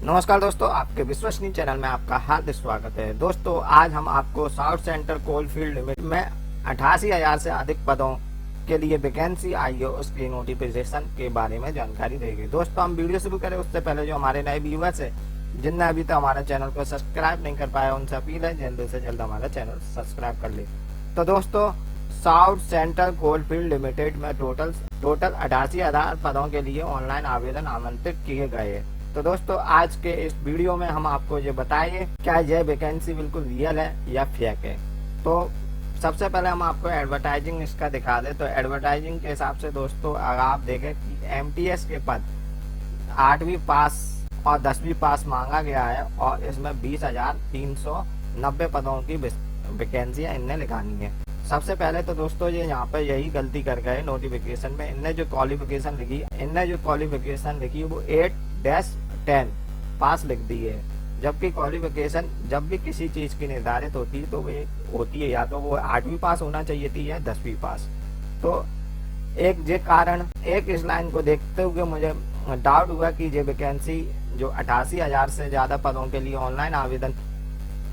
नमस्कार दोस्तों, आपके विश्वसनीय चैनल में आपका हार्दिक स्वागत है। दोस्तों, आज हम आपको साउथ सेंट्रल कोलफील्ड लिमिट में 88,000 से अधिक पदों के लिए वैकेंसी आई है, उसकी नोटिफिकेशन के बारे में जानकारी देंगे। दोस्तों, हम वीडियो शुरू करें उससे पहले जो हमारे नए व्यूअर्स है जिनने अभी तक हमारे चैनल को सब्सक्राइब नहीं कर पाया, उनसे अपील है जल्द से जल्द हमारा चैनल सब्सक्राइब कर ले। तो दोस्तों, साउथ सेंट्रल कोलफील्ड लिमिटेड में टोटल 88,000 पदों के लिए ऑनलाइन आवेदन आमंत्रित किए गए हैं। तो दोस्तों, आज के इस वीडियो में हम आपको ये बताएंगे क्या यह वैकेंसी बिल्कुल रियल है या फेक है। तो सबसे पहले हम आपको एडवर्टाइजिंग इसका दिखा दें। तो एडवर्टाइजिंग के हिसाब से दोस्तों, अगर आप देखें कि एमटीएस के पद 8वीं पास और 10वीं पास मांगा गया है और इसमें 20,390 पदों की वैकेंसियां इनने निकाली है। सबसे पहले तो दोस्तों, ये यहाँ पे यही गलती कर गए नोटिफिकेशन में। इनने जो क्वालिफिकेशन लिखी वो 8-10 पास लिख दी है, जबकि क्वालिफिकेशन जब भी किसी चीज की निर्धारित होती है तो वो होती है या तो वो 8वीं पास होना चाहिए थी या 10वीं पास। तो एक ये कारण, एक इस लाइन को देखते हुए मुझे डाउट हुआ कि ये वैकेंसी जो 88,000 से ज्यादा पदों के लिए ऑनलाइन आवेदन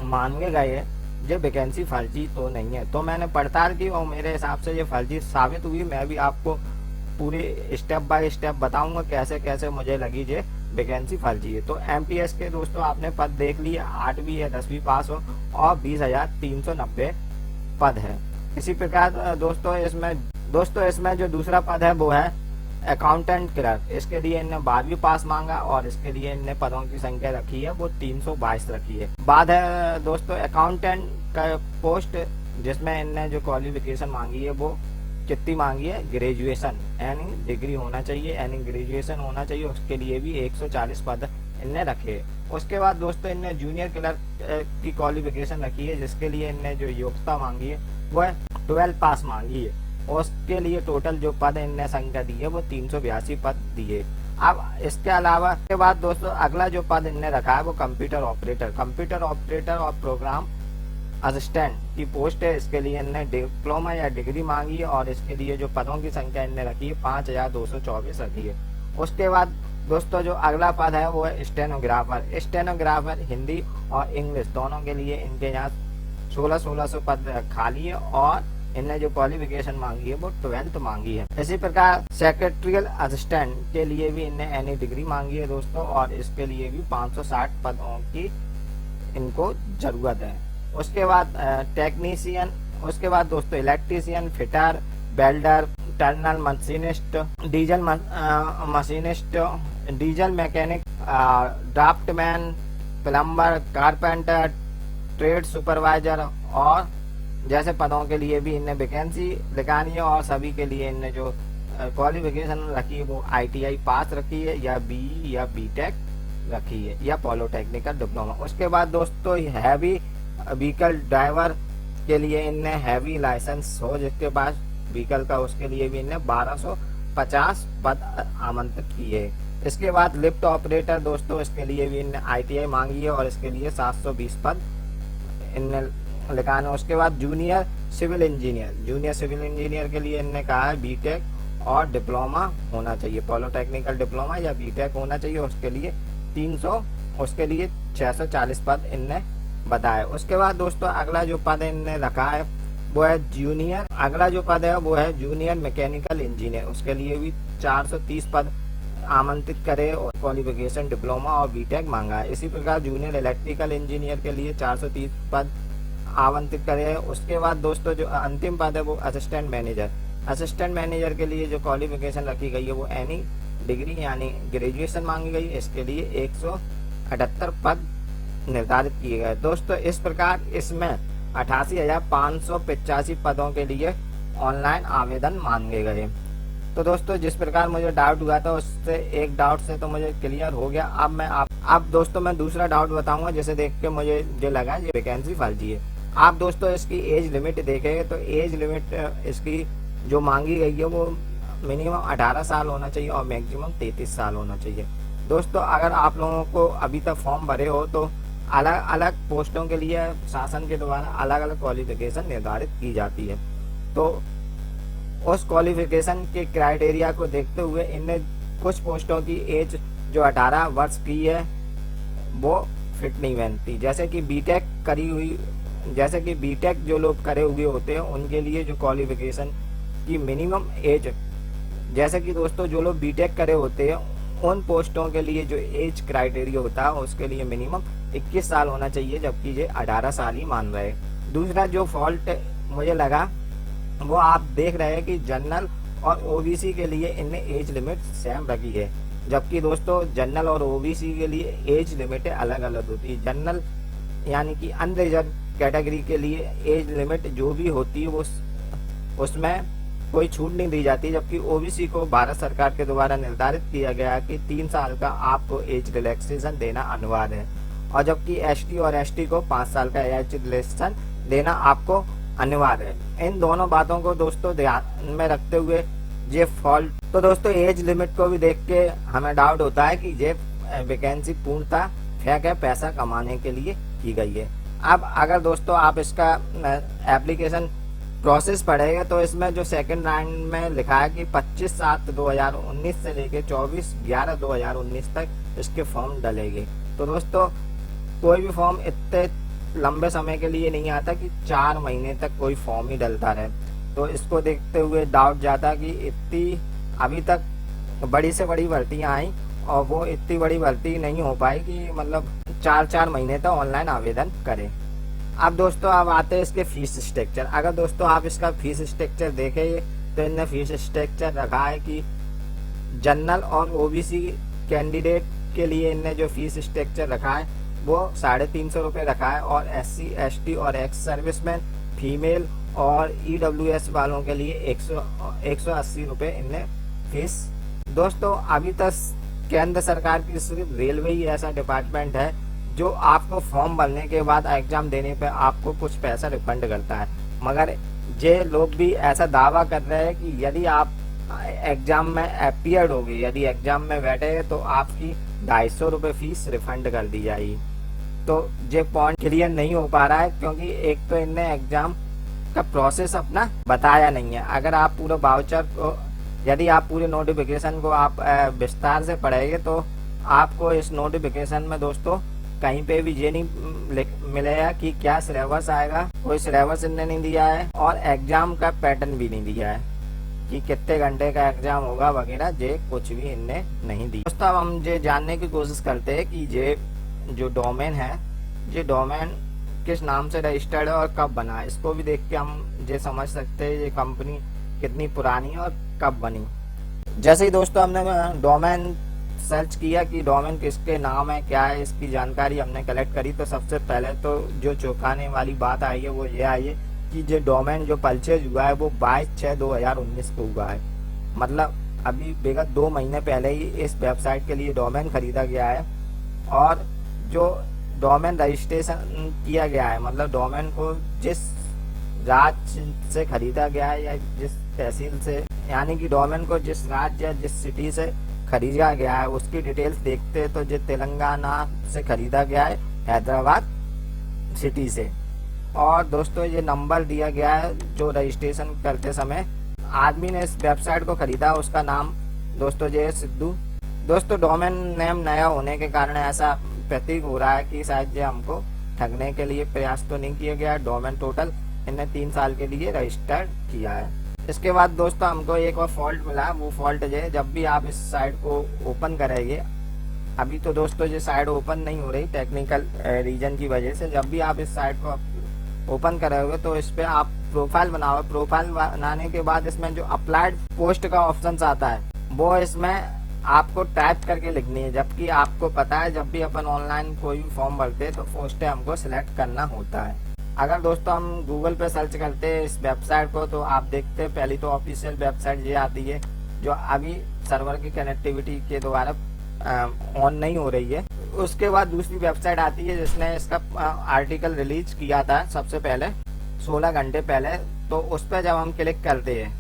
मांगे गए हैं, ये वैकेंसी फर्जी तो नहीं है। तो मैंने पड़ताल की और मेरे हिसाब से ये फर्जी साबित हुई। मैं भी आपको पूरी स्टेप बाय स्टेप बताऊंगा कैसे कैसे मुझे लगी ये वैकेंसी फर्जी है। तो एमटीएस के दोस्तों आपने पद देख लिए, 8वीं या 10वीं पास हो और 20,390 पद है। इसी प्रकार दोस्तों इसमें जो दूसरा पद है वो है अकाउंटेंट क्लर्क। इसके लिए इनने 12वीं पास मांगा और इसके लिए इनने पदों की संख्या रखी है वो 322 रखी है। बाद है दोस्तों अकाउंटेंट का पोस्ट, जिसमें इनने जो क्वालिफिकेशन मांगी है वो कितनी मांगी है, ग्रेजुएशन यानी डिग्री होना चाहिए, यानी ग्रेजुएशन होना चाहिए। उसके लिए भी 140 पद इनने रखे। उसके बाद दोस्तों इनने जूनियर क्लर्क की क्वालिफिकेशन रखी है, जिसके लिए इनने जो योग्यता मांगी है वो है 12 पास मांगी है। उसके लिए टोटल जो पद इनने संख्या दी है वो 382 पद दिए। अब इसके अलावा के बाद दोस्तों अगला जो पद इनने रखा है वो कंप्यूटर ऑपरेटर और प्रोग्राम असिस्टेंट की पोस्ट है। इसके लिए इनने डिप्लोमा या डिग्री मांगी है और इसके लिए जो पदों की संख्या इनने रखी है 5,224 रखी है। उसके बाद दोस्तों जो अगला पद है वो है स्टेनोग्राफर हिंदी और इंग्लिश दोनों के लिए इनके यहाँ 1600 पद खाली है और इनने जो क्वालिफिकेशन मांगी है वो 12th मांगी है। इसी प्रकार सेक्रेटरियल असिस्टेंट के लिए भी इनने एनी डिग्री मांगी है दोस्तों, और इसके लिए भी 560 पदों की इनको जरूरत है। उसके बाद टेक्नीशियन, उसके बाद दोस्तों electrician, fitter, welder, turner machinist, diesel machinist, diesel mechanic, draftsman, plumber, carpenter, trade supervisor और जैसे पदों के लिए भी इनने वैकेंसी निकाली है। और सभी के लिए इनने जो क्वालिफिकेशन रखी है वो ITI पास रखी है या BE या BTech रखी है या पॉलिटेक्निकल डिप्लोमा। उसके बाद दोस्तों हैवी व्हीकल ड्राइवर के लिए इनने हैवी लाइसेंस हो जिसके पास व्हीकल का, उसके लिए भी इनने 1250 पद आमंत्रित किए। इसके बाद लिफ्ट ऑपरेटर दोस्तों, इसके लिए भी इनने ITI मांगी है और इसके लिए 720 पद इनने लिखाना। उसके बाद जूनियर सिविल इंजीनियर के लिए इनने कहा है BTech और डिप्लोमा होना चाहिए, पॉलिटेक्निकल डिप्लोमा या BTech होना चाहिए। उसके लिए 640 पद इनने बताया। उसके बाद दोस्तों अगला जो पद इनने रखा है वो है जूनियर मैकेनिकल इंजीनियर। उसके लिए भी 430 पद आमंत्रित करे और क्वालिफिकेशन डिप्लोमा और BTech मांगा है। इसी प्रकार जूनियर इलेक्ट्रिकल इंजीनियर के लिए 430 पद आवंटित करे। उसके बाद दोस्तों जो अंतिम पद है वो असिस्टेंट मैनेजर के लिए जो क्वालिफिकेशन रखी गई है वो एनी डिग्री यानी ग्रेजुएशन मांगी गई। इसके लिए 178 पद निर्धारित किए गए। दोस्तों इस प्रकार इसमें 88,585 पदों के लिए ऑनलाइन आवेदन मांगे गए। तो दोस्तों जिस प्रकार मुझे डाउट हुआ था उससे एक डाउट से तो मुझे क्लियर हो गया। अब दोस्तों मैं दूसरा डाउट बताऊंगा जिसे देख के मुझे ये लगा ये वैकेंसी फर्जी है। आप दोस्तों इसकी एज लिमिट देखेंगे तो एज लिमिट इसकी जो मांगी गई है वो मिनिमम 18 साल होना चाहिए और मैक्सिमम 33 साल होना चाहिए। दोस्तों अगर आप लोगों को अभी तक फॉर्म भरे हो तो अलग अलग पोस्टों के लिए शासन के द्वारा अलग अलग क्वालिफिकेशन निर्धारित की जाती है। तो उस क्वालिफिकेशन के क्राइटेरिया को देखते हुए इनने कुछ पोस्टों की एज जो 18 वर्ष की है वो फिट नहीं बनती। जैसे कि बीटेक जो लोग करे हुए होते हैं उनके लिए जो क्वालिफिकेशन की मिनिमम एज, जैसे कि दोस्तों जो लोग बीटेक करे होते हैं उन पोस्टों के लिए जो एज क्राइटेरिया होता है उसके लिए मिनिमम 21 साल होना चाहिए, जबकि ये 18 साल ही मान रहे। दूसरा जो फॉल्ट मुझे लगा वो आप देख रहे हैं कि जनरल और ओबीसी के लिए इनने एज लिमिट सेम रखी है, जबकि दोस्तों जनरल और ओबीसी के लिए एज लिमिट अलग अलग होती है। जनरल यानी कि अनरिजर्व कैटेगरी के लिए एज लिमिट जो भी होती है वो उसमें कोई छूट नहीं दी जाती, जबकि ओबीसी को भारत सरकार के द्वारा निर्धारित किया गया कि 3 साल का आपको एज रिलैक्सेशन देना अनिवार्य है, और जबकि एसटी और एसटी को 5 साल का एज रिलैक्सेशन देना आपको अनिवार्य है। इन दोनों बातों को दोस्तों ध्यान में रखते हुए ये फॉल्ट, तो दोस्तों एज लिमिट को भी देख के हमें डाउट होता है कि ये वैकेंसी पूर्णतः फेक है, पैसा कमाने के लिए की गई है। अब अगर दोस्तों आप इसका एप्लीकेशन प्रोसेस पढ़ेगा तो इसमें जो सेकंड राउंड में लिखा है कि 25/7/2019 से लेके 24/11/2019 तक इसके फॉर्म डलेंगे। तो दोस्तों कोई भी फॉर्म इतने लंबे समय के लिए नहीं आता कि 4 महीने तक कोई फॉर्म ही डलता रहे। तो इसको देखते हुए डाउट जाता कि इतनी अभी तक बड़ी से बड़ी भर्तियां आई और वो इतनी बड़ी भर्ती नहीं हो पाई कि मतलब 4 महीने तक ऑनलाइन आवेदन करें। अब दोस्तों अब आते हैं इसके फीस स्ट्रक्चर। अगर दोस्तों आप इसका फीस स्ट्रक्चर देखें तो इनने फीस स्ट्रक्चर रखा है कि जनरल और ओबीसी कैंडिडेट के लिए इनने जो फीस स्ट्रक्चर रखा है वो 350 रुपये रखा है, और SC ST और एक्स सर्विसमैन फीमेल और EWS वालों के लिए 180 रुपये इनने फीस। दोस्तों अभी तक केंद्र सरकार की सिर्फ रेलवे ही ऐसा डिपार्टमेंट है जो आपको फॉर्म भरने के बाद एग्जाम देने पे आपको कुछ पैसा रिफंड करता है, मगर ये लोग भी ऐसा दावा कर रहे हैं कि यदि आप एग्जाम में अपीयर्ड हो गए, यदि एग्जाम में बैठे तो आपकी 250 रुपये फीस रिफंड कर दी जाएगी। तो ये पॉइंट क्लियर नहीं हो पा रहा है क्योंकि एक तो इनने एग्जाम का प्रोसेस अपना बताया नहीं है। अगर आप पूरे वाउचर को, यदि आप पूरे नोटिफिकेशन को आप विस्तार से पढ़ेंगे तो आपको इस नोटिफिकेशन में दोस्तों कहीं पे भी ये नहीं मिलेगा कि क्या सिलेबस आएगा, कोई सिलेबस इनने नहीं दिया है, और एग्जाम का पैटर्न भी नहीं दिया है कि कितने घंटे का एग्जाम होगा वगैरह, ये कुछ भी इनने नहीं दिया। दोस्तों अब हम ये जानने की कोशिश करते हैं कि ये जो डोमेन है, ये डोमेन किस नाम से रजिस्टर्ड है और कब बना है। इसको भी देख के हम ये समझ सकते हैं ये कंपनी कितनी पुरानी है और कब बनी। जैसे ही दोस्तों हमने डोमेन सर्च किया कि डोमेन किसके नाम है, क्या है, इसकी जानकारी हमने कलेक्ट करी, तो सबसे पहले तो जो चौंकाने वाली बात आई है वो ये आई है कि जो डोमेन जो परचेज हुआ है वो 22/6/2019 को हुआ है। मतलब अभी विगत 2 महीने पहले ही इस वेबसाइट के लिए डोमेन खरीदा गया है, और जो डोमेन रजिस्ट्रेशन किया गया है, मतलब डोमेन को जिस राज्य से खरीदा गया है या जिस तहसील से, यानी कि डोमेन को जिस राज्य या जिस सिटी से खरीदा गया है उसकी डिटेल्स देखते हैं तो जो तेलंगाना से खरीदा गया है, हैदराबाद सिटी से। और दोस्तों ये नंबर दिया गया है जो रजिस्ट्रेशन करते समय आदमी ने इस वेबसाइट को खरीदा, उसका नाम दोस्तों ये है सिद्धू। दोस्तों डोमेन नेम नया होने के कारण ऐसा प्रतीक हो रहा है कि शायद ये हमको ठगने के लिए प्रयास तो नहीं किया गया। डोमेन टोटल इन्हें 3 साल के लिए रजिस्टर्ड किया है। इसके बाद दोस्तों हमको एक और फॉल्ट मिला, वो फॉल्ट है जब भी आप इस साइट को ओपन करेंगे, अभी तो दोस्तों ये साइट ओपन नहीं हो रही टेक्निकल रीजन की वजह से, जब भी आप इस साइट को ओपन करोगे तो इस पे आप प्रोफाइल बनाओगे। प्रोफाइल बनाने के बाद इसमें जो अप्लाइड पोस्ट का ऑप्शन आता है वो इसमें आपको टाइप करके लिखनी है, जबकि आपको पता है जब भी अपन ऑनलाइन कोई भी फॉर्म भरते हैं तो पोस्टें हमको सिलेक्ट करना होता है। अगर दोस्तों हम गूगल पे सर्च करते हैं इस वेबसाइट को तो आप देखते हैं पहली तो ऑफिशियल वेबसाइट ये आती है जो अभी सर्वर की कनेक्टिविटी के द्वारा ऑन नहीं हो रही है। उसके बाद दूसरी वेबसाइट आती है जिसने इसका आर्टिकल रिलीज किया था सबसे पहले 16 घंटे पहले, तो उस पर जब हम क्लिक करते हैं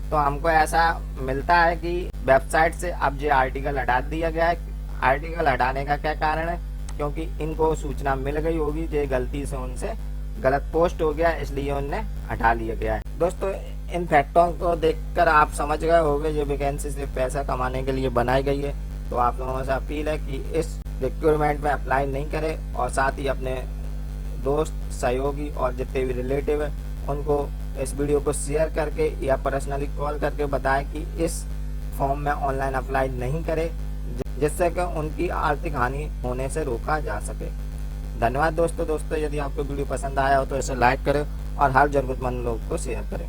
तो हमको ऐसा मिलता है कि वेबसाइट से अब ये आर्टिकल हटा दिया गया है। आर्टिकल हटाने का क्या कारण है, क्योंकि इनको सूचना मिल गई होगी कि गलती से उनसे गलत पोस्ट हो गया, इसलिए उन्हें हटा लिया गया है। दोस्तों इन फैक्टरों को देखकर आप समझ गए होंगे ये वैकेंसी सिर्फ पैसा कमाने के लिए बनाई गई है। तो आप लोगों से अपील है कि इस रिक्वायरमेंट में अप्लाई नहीं करें और साथ ही अपने दोस्त, सहयोगी और जितने भी रिलेटिव हैं उनको इस वीडियो को शेयर करके या पर्सनली कॉल करके बताएं कि इस फॉर्म में ऑनलाइन अप्लाई नहीं करें, जिससे कि उनकी आर्थिक हानि होने से रोका जा सके। धन्यवाद दोस्तों। यदि आपको वीडियो पसंद आया हो तो इसे लाइक करें और हर जरूरतमंद लोग को शेयर करें।